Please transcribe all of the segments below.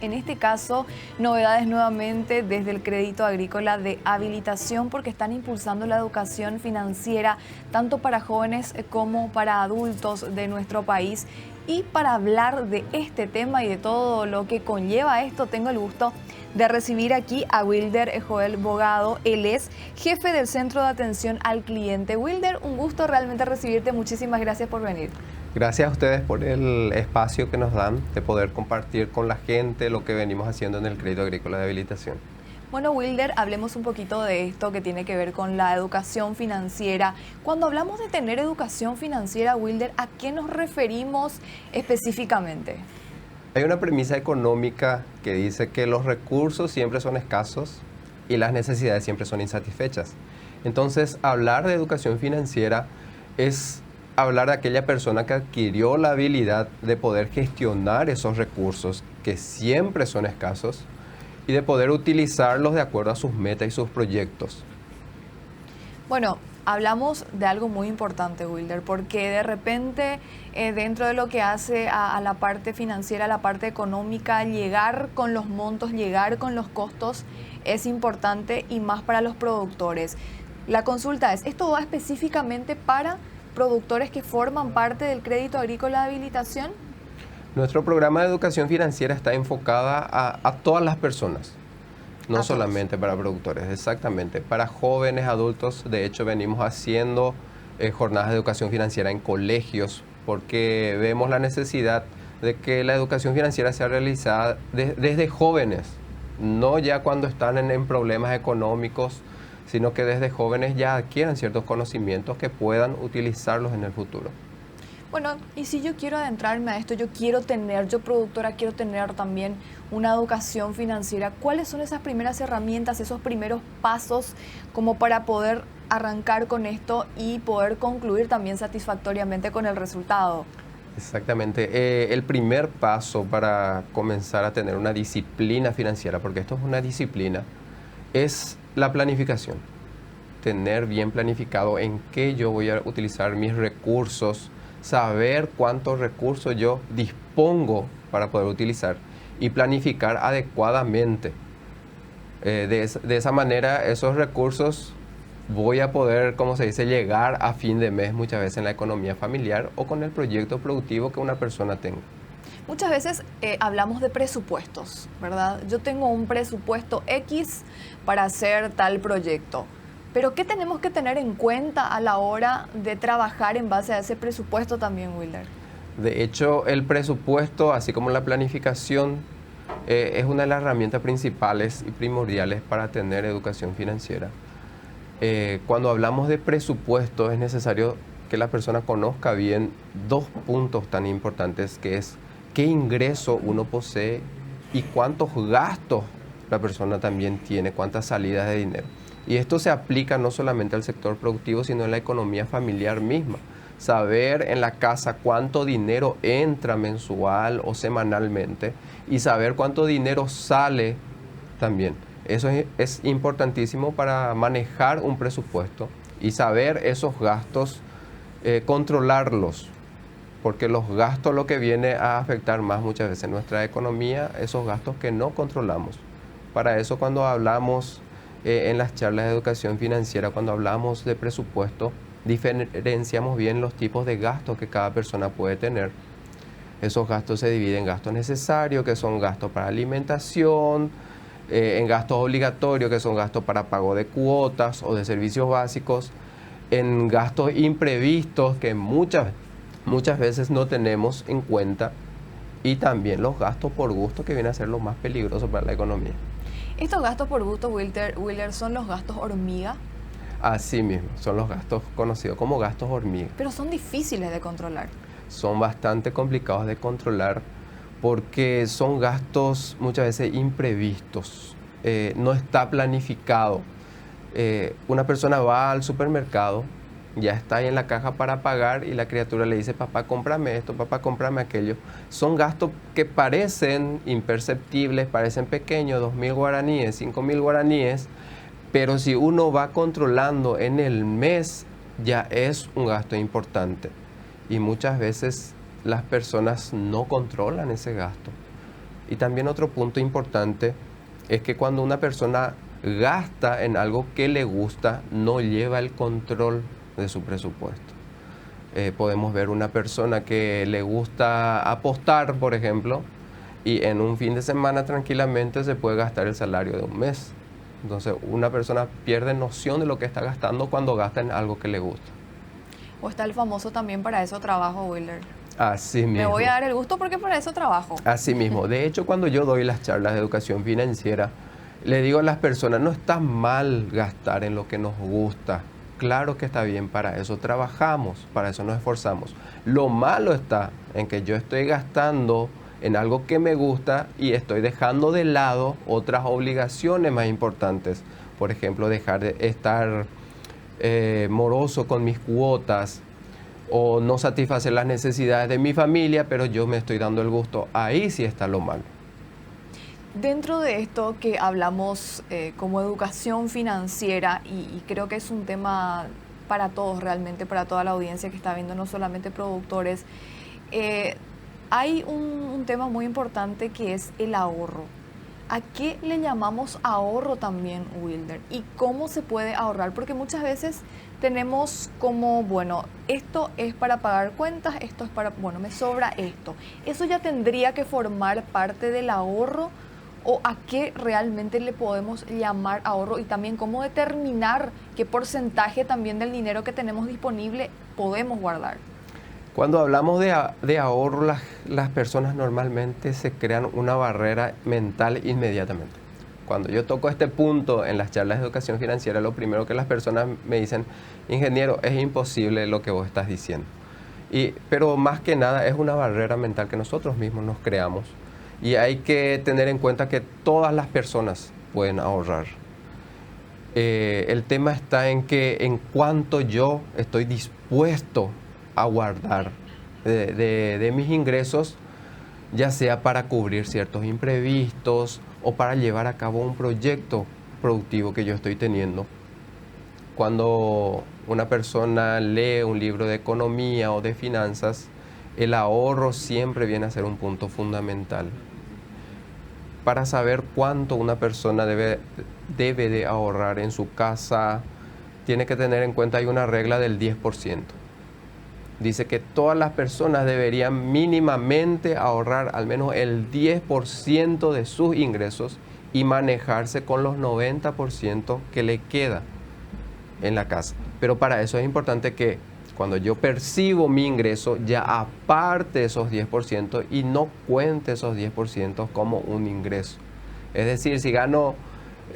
En este caso, novedades nuevamente desde el Crédito Agrícola de Habilitación porque están impulsando la educación financiera tanto para jóvenes como para adultos de nuestro país. Y para hablar de este tema y de todo lo que conlleva esto, tengo el gusto de recibir aquí a Wilder Joel Bogado. Él es jefe del Centro de Atención al Cliente. Wilder, un gusto realmente recibirte. Muchísimas gracias por venir. Gracias a ustedes por el espacio que nos dan de poder compartir con la gente lo que venimos haciendo en el Crédito Agrícola de Habilitación. Bueno, Wilder, hablemos un poquito de esto que tiene que ver con la educación financiera. Cuando hablamos de tener educación financiera, Wilder, ¿a qué nos referimos específicamente? Hay una premisa económica que dice que los recursos siempre son escasos y las necesidades siempre son insatisfechas. Entonces, hablar de educación financiera es hablar de aquella persona que adquirió la habilidad de poder gestionar esos recursos que siempre son escasos y de poder utilizarlos de acuerdo a sus metas y sus proyectos. Bueno, hablamos de algo muy importante, Wilder, porque de repente dentro de lo que hace a la parte financiera, a la parte económica, llegar con los montos, llegar con los costos es importante y más para los productores. La consulta es, ¿esto va específicamente para productores que forman parte del Crédito Agrícola de Habilitación? Nuestro programa de educación financiera está enfocada a todas las personas, no solamente para productores, exactamente, para jóvenes, adultos. De hecho, venimos haciendo jornadas de educación financiera en colegios porque vemos la necesidad de que la educación financiera sea realizada desde jóvenes, no ya cuando están en problemas económicos, sino que desde jóvenes ya adquieran ciertos conocimientos que puedan utilizarlos en el futuro. Bueno, y si yo quiero adentrarme a esto, yo productora, quiero tener también una educación financiera, ¿cuáles son esas primeras herramientas, esos primeros pasos como para poder arrancar con esto y poder concluir también satisfactoriamente con el resultado? Exactamente. El primer paso para comenzar a tener una disciplina financiera, porque esto es una disciplina, es la planificación. Tener bien planificado en qué yo voy a utilizar mis recursos, saber cuántos recursos yo dispongo para poder utilizar y planificar adecuadamente. De esa manera, esos recursos voy a poder, como se dice, llegar a fin de mes muchas veces en la economía familiar o con el proyecto productivo que una persona tenga. Muchas veces hablamos de presupuestos, ¿verdad? Yo tengo un presupuesto X para hacer tal proyecto. Pero ¿qué tenemos que tener en cuenta a la hora de trabajar en base a ese presupuesto también, Wilder? De hecho, el presupuesto, así como la planificación, es una de las herramientas principales y primordiales para tener educación financiera. Cuando hablamos de presupuesto, es necesario que la persona conozca bien dos puntos tan importantes, que es qué ingreso uno posee y cuántos gastos la persona también tiene, cuántas salidas de dinero. Y esto se aplica no solamente al sector productivo, sino en la economía familiar misma. Saber en la casa cuánto dinero entra mensual o semanalmente y saber cuánto dinero sale también. Eso es importantísimo para manejar un presupuesto y saber esos gastos, controlarlos, porque los gastos lo que viene a afectar más muchas veces nuestra economía, esos gastos que no controlamos. Para eso cuando hablamos en las charlas de educación financiera, cuando hablamos de presupuesto, diferenciamos bien los tipos de gastos que cada persona puede tener. Esos gastos se dividen en gastos necesarios, que son gastos para alimentación, en gastos obligatorios, que son gastos para pago de cuotas o de servicios básicos, en gastos imprevistos, que muchas veces no tenemos en cuenta, y también los gastos por gusto, que viene a ser lo más peligroso para la economía. ¿Estos gastos por gusto, Wilder, son los gastos hormiga? Así mismo, son los gastos conocidos como gastos hormiga. Pero son difíciles de controlar. Son bastante complicados de controlar porque son gastos muchas veces imprevistos, no está planificado. Una persona va al supermercado, ya está ahí en la caja para pagar y la criatura le dice, papá, cómprame esto, papá, cómprame aquello. Son gastos que parecen imperceptibles, parecen pequeños, 2.000 guaraníes, 5.000 guaraníes, pero si uno va controlando en el mes, ya es un gasto importante. Y muchas veces las personas no controlan ese gasto. Y también otro punto importante es que cuando una persona gasta en algo que le gusta, no lleva el control de su presupuesto. Podemos ver una persona que le gusta apostar, por ejemplo, y en un fin de semana tranquilamente se puede gastar el salario de un mes. Entonces una persona pierde noción de lo que está gastando cuando gasta en algo que le gusta. O está el famoso también para eso trabajo, Wilder. Así mismo. Me voy a dar el gusto porque para eso trabajo. Así mismo. De hecho, cuando yo doy las charlas de educación financiera, le digo a las personas, no está mal gastar en lo que nos gusta. Claro que está bien, para eso trabajamos, para eso nos esforzamos. Lo malo está en que yo estoy gastando en algo que me gusta y estoy dejando de lado otras obligaciones más importantes. Por ejemplo, dejar de estar moroso con mis cuotas o no satisfacer las necesidades de mi familia, pero yo me estoy dando el gusto. Ahí sí está lo malo. Dentro de esto que hablamos como educación financiera, y creo que es un tema para todos realmente, para toda la audiencia que está viendo, no solamente productores, hay un tema muy importante que es el ahorro. ¿A qué le llamamos ahorro también, Wilder? ¿Y cómo se puede ahorrar? Porque muchas veces tenemos como, bueno, esto es para pagar cuentas, esto es para, bueno, me sobra esto. ¿Eso ya tendría que formar parte del ahorro? ¿O a qué realmente le podemos llamar ahorro? Y también cómo determinar qué porcentaje también del dinero que tenemos disponible podemos guardar. Cuando hablamos de ahorro, las personas normalmente se crean una barrera mental inmediatamente. Cuando yo toco este punto en las charlas de educación financiera, lo primero que las personas me dicen, ingeniero, es imposible lo que vos estás diciendo. Pero más que nada es una barrera mental que nosotros mismos nos creamos. Y hay que tener en cuenta que todas las personas pueden ahorrar. El tema está en que en cuanto yo estoy dispuesto a guardar de mis ingresos, ya sea para cubrir ciertos imprevistos o para llevar a cabo un proyecto productivo que yo estoy teniendo. Cuando una persona lee un libro de economía o de finanzas, el ahorro siempre viene a ser un punto fundamental. Para saber cuánto una persona debe de ahorrar en su casa, tiene que tener en cuenta, hay una regla del 10%. Dice que todas las personas deberían mínimamente ahorrar al menos el 10% de sus ingresos y manejarse con los 90% que le queda en la casa. Pero para eso es importante que cuando yo percibo mi ingreso, ya aparte esos 10% y no cuente esos 10% como un ingreso. Es decir, si gano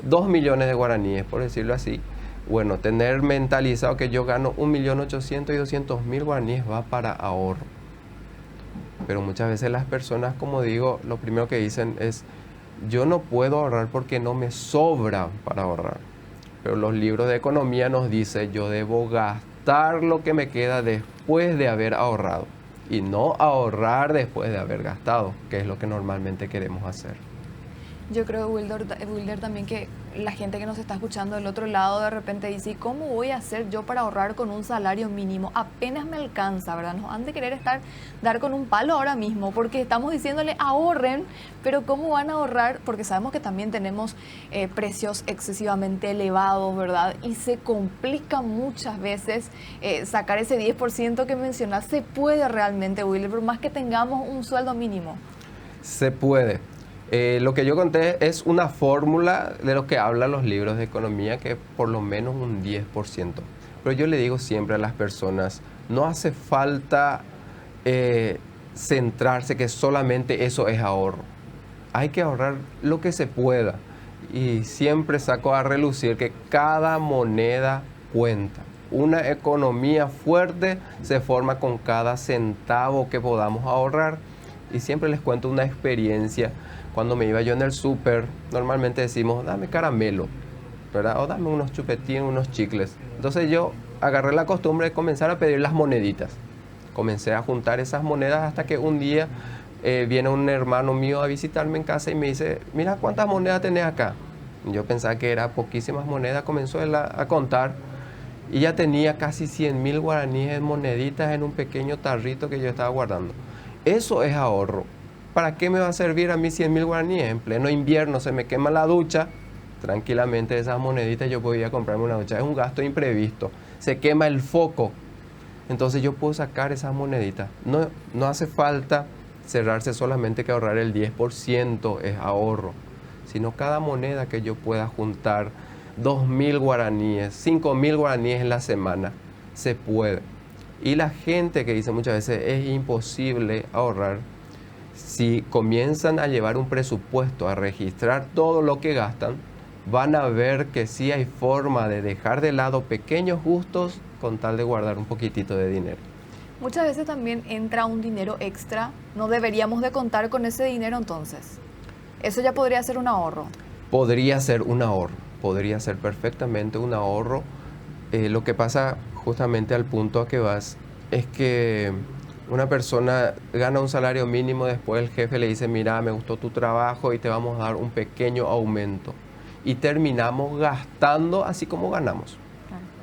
2 millones de guaraníes, por decirlo así, bueno, tener mentalizado que yo gano 1.800.000 y 200.000 guaraníes va para ahorro. Pero muchas veces las personas, como digo, lo primero que dicen es, yo no puedo ahorrar porque no me sobra para ahorrar. Pero los libros de economía nos dicen, yo debo gastar lo que me queda después de haber ahorrado y no ahorrar después de haber gastado, que es lo que normalmente queremos hacer. Yo creo, Wilder, también que la gente que nos está escuchando del otro lado de repente dice, ¿cómo voy a hacer yo para ahorrar con un salario mínimo? Apenas me alcanza, ¿verdad? Nos han de querer dar con un palo ahora mismo, porque estamos diciéndole ahorren, pero ¿cómo van a ahorrar? Porque sabemos que también tenemos precios excesivamente elevados, ¿verdad? Y se complica muchas veces sacar ese 10% que mencionas. ¿Se puede realmente, Wilder, por más que tengamos un sueldo mínimo? Se puede. Lo que yo conté es una fórmula de lo que hablan los libros de economía, que por lo menos un 10%. Pero yo le digo siempre a las personas, no hace falta centrarse que solamente eso es ahorro. Hay que ahorrar lo que se pueda. Y siempre saco a relucir que cada moneda cuenta. Una economía fuerte se forma con cada centavo que podamos ahorrar. Y siempre les cuento una experiencia. Cuando me iba yo en el súper, normalmente decimos, dame caramelo, ¿verdad? O dame unos chupetines, unos chicles. Entonces yo agarré la costumbre de comenzar a pedir las moneditas. Comencé a juntar esas monedas hasta que un día viene un hermano mío a visitarme en casa y me dice, mira cuántas monedas tenés acá. Yo pensaba que eran poquísimas monedas, comenzó él a contar y ya tenía casi 100.000 guaraníes en moneditas en un pequeño tarrito que yo estaba guardando. Eso es ahorro. ¿para qué me va a servir a mí 100.000 guaraníes? En pleno invierno se me quema la ducha, tranquilamente esas moneditas yo podía comprarme una ducha. Es un gasto imprevisto. Se quema el foco, entonces yo puedo sacar esas moneditas. No hace falta cerrarse solamente que ahorrar el 10% es ahorro, sino cada moneda que yo pueda juntar, 2.000 guaraníes, 5.000 guaraníes en la semana, se puede. Y la gente que dice muchas veces es imposible ahorrar, si comienzan a llevar un presupuesto, a registrar todo lo que gastan, van a ver que sí hay forma de dejar de lado pequeños gustos con tal de guardar un poquitito de dinero. Muchas veces también entra un dinero extra, no deberíamos de contar con ese dinero entonces. Eso ya podría ser un ahorro. Podría ser un ahorro, podría ser perfectamente un ahorro. Lo que pasa justamente al punto a que vas es que una persona gana un salario mínimo, después el jefe le dice, mira, me gustó tu trabajo y te vamos a dar un pequeño aumento. Y terminamos gastando así como ganamos,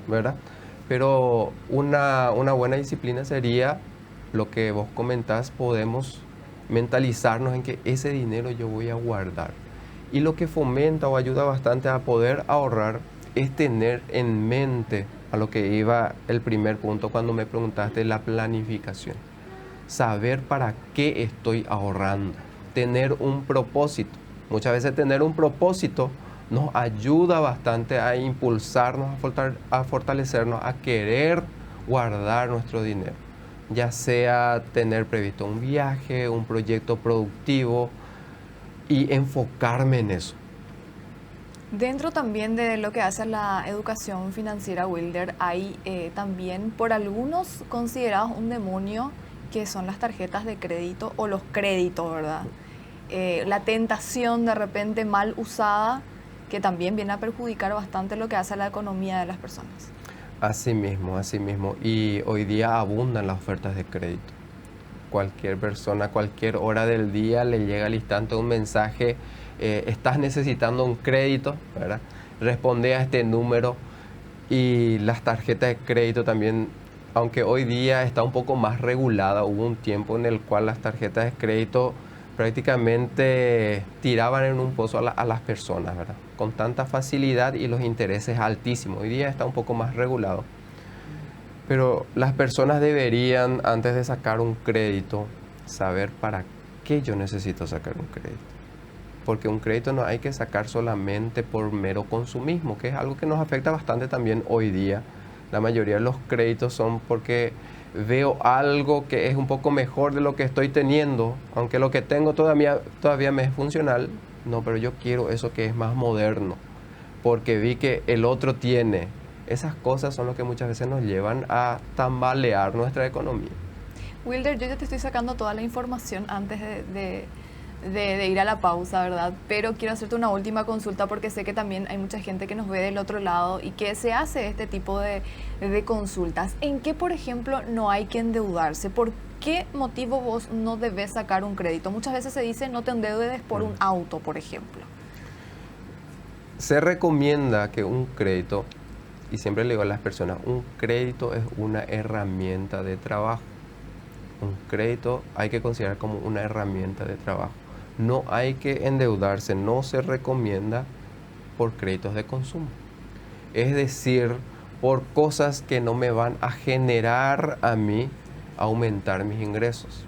¿verdad? Pero una buena disciplina sería lo que vos comentás, podemos mentalizarnos en que ese dinero yo voy a guardar. Y lo que fomenta o ayuda bastante a poder ahorrar es tener en mente a lo que iba el primer punto cuando me preguntaste, la planificación. Saber para qué estoy ahorrando, tener un propósito. Muchas veces tener un propósito nos ayuda bastante a impulsarnos, a fortalecernos, a querer guardar nuestro dinero. Ya sea tener previsto un viaje, un proyecto productivo y enfocarme en eso. Dentro también de lo que hace la educación financiera, Wilder, hay también por algunos considerados un demonio que son las tarjetas de crédito o los créditos, ¿verdad? La tentación de repente mal usada que también viene a perjudicar bastante lo que hace a la economía de las personas. Así mismo. Y hoy día abundan las ofertas de crédito. Cualquier persona, a cualquier hora del día le llega al instante un mensaje, estás necesitando un crédito, ¿verdad? Responde a este número. Y las tarjetas de crédito también, aunque hoy día está un poco más regulada, hubo un tiempo en el cual las tarjetas de crédito prácticamente tiraban en un pozo a las personas, ¿verdad? Con tanta facilidad y los intereses altísimos. Hoy día está un poco más regulado. Pero las personas deberían, antes de sacar un crédito, saber para qué yo necesito sacar un crédito. Porque un crédito no hay que sacar solamente por mero consumismo, que es algo que nos afecta bastante también hoy día. La mayoría de los créditos son porque veo algo que es un poco mejor de lo que estoy teniendo, aunque lo que tengo todavía me es funcional, no, pero yo quiero eso que es más moderno, porque vi que el otro tiene. Esas cosas son lo que muchas veces nos llevan a tambalear nuestra economía. Wilder, yo ya te estoy sacando toda la información antes de ir a la pausa, ¿verdad? Pero quiero hacerte una última consulta porque sé que también hay mucha gente que nos ve del otro lado y que se hace este tipo de consultas. ¿En qué, por ejemplo, no hay que endeudarse? ¿Por qué motivo vos no debes sacar un crédito? Muchas veces se dice no te endeudes por un auto, por ejemplo. Se recomienda que un crédito, y siempre le digo a las personas, un crédito es una herramienta de trabajo. Un crédito hay que considerar como una herramienta de trabajo. No hay que endeudarse, no se recomienda por créditos de consumo. Es decir, por cosas que no me van a generar a mí aumentar mis ingresos.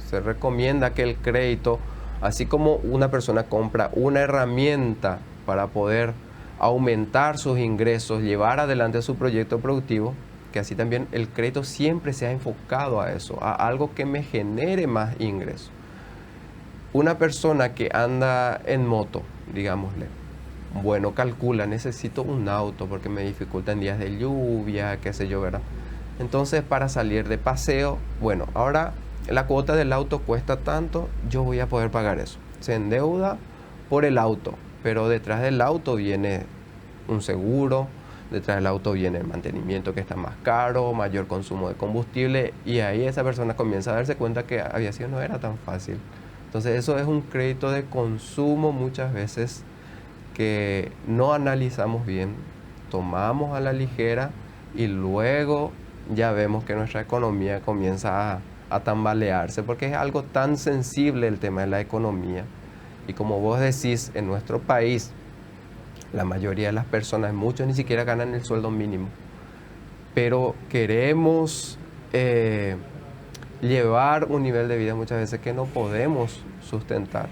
Se recomienda que el crédito, así como una persona compra una herramienta para poder aumentar sus ingresos, llevar adelante su proyecto productivo, que así también el crédito siempre se ha enfocado a eso, a algo que me genere más ingresos. Una persona que anda en moto, digámosle, bueno, calcula, necesito un auto porque me dificulta en días de lluvia, qué sé yo, ¿verdad? Entonces, para salir de paseo, bueno, ahora la cuota del auto cuesta tanto, yo voy a poder pagar eso. Se endeuda por el auto, pero detrás del auto viene un seguro, detrás del auto viene el mantenimiento que está más caro, mayor consumo de combustible, y ahí esa persona comienza a darse cuenta que aviación no era tan fácil. Entonces eso es un crédito de consumo muchas veces que no analizamos bien, tomamos a la ligera y luego ya vemos que nuestra economía comienza a tambalearse, porque es algo tan sensible el tema de la economía. Y como vos decís, en nuestro país, la mayoría de las personas, muchos ni siquiera ganan el sueldo mínimo, pero queremos llevar un nivel de vida muchas veces que no podemos sustentar.